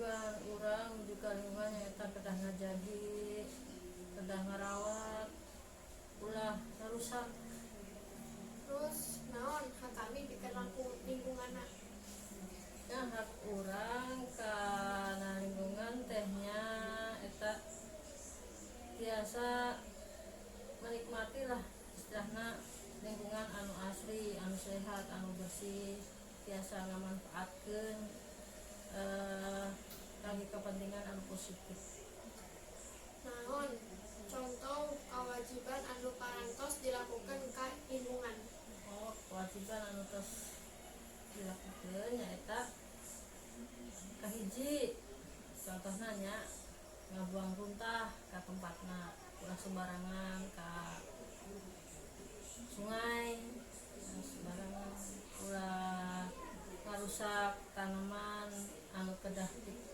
tujuan orang juga lingkungan eta kedah ngajagi kedah ngarawat ulah rusak. Terus naon hak kami bikin laku lingkungan Ya hak orang kana lingkungan tehnya eta biasa menikmati lah istilahna lingkungan anu asli, anu sehat, anu bersih, biasa ngamanfaatkeun bagi kepentingan anu positif. naon contoh kewajiban anu parantos dilakukan ke lingkungan. Oh, kewajiban anu tos dilakukeun nyaeta kahiji contohna nya ngabuang runtah ka tempatna, ulah sembarangan ka sungai, sembarangan ulah ngarusak tanaman anu kedah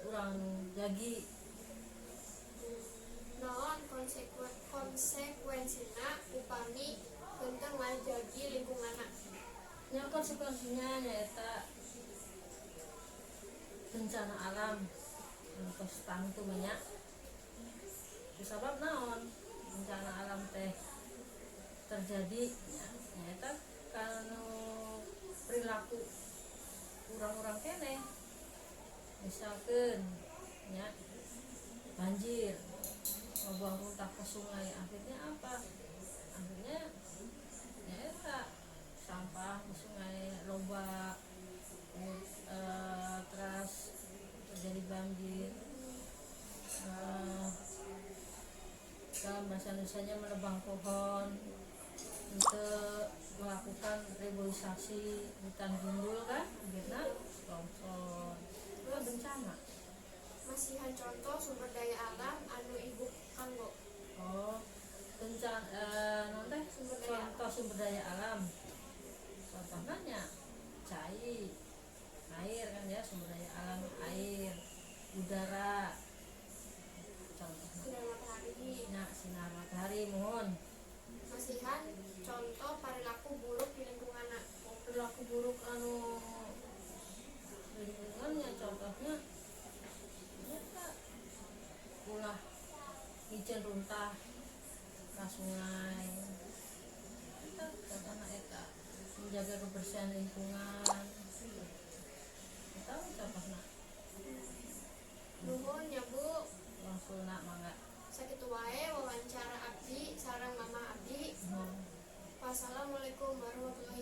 urang jagi. naon konsekuensina upami tentang ngajagi lingkungan. Nya konsekuensinya nyaeta bencana alam anu tos tangtu banyak. Sabab naon bencana alam teh terjadi nyaeta kanu perilaku urang-urang keneh, misalkan nya banjir ngebuang runtah ke sungai, akhirnya apa? Akhirnya nyaeta sampah di sungai loba, terus terjadi banjir. Dalam bahasa Indonesianya menebang pohon untuk melakukan reboisasi hutan gundul kan, akhirnya longsor, itu bencana. Masihan contoh sumber daya alam anu ibu kanggo. Oh, bencana nanti contoh sumber daya alam, contohnya cai, air kan ya, sumber daya alam air, udara, contohnya Sinar matahari. sinar matahari mohon. Masihan contoh perilaku buruk di lingkungan. Perilaku buruk anu lingkungannya contohnya nyata ulah hijau runtah ke sungai, kita contohnya eta menjaga kebersihan lingkungan, kita contohnya Nuhun ya Bu. langsung nak mangga. Sakitu wae wawancara abdi sareng mama abdi. Wassalamualaikum warahmatullahi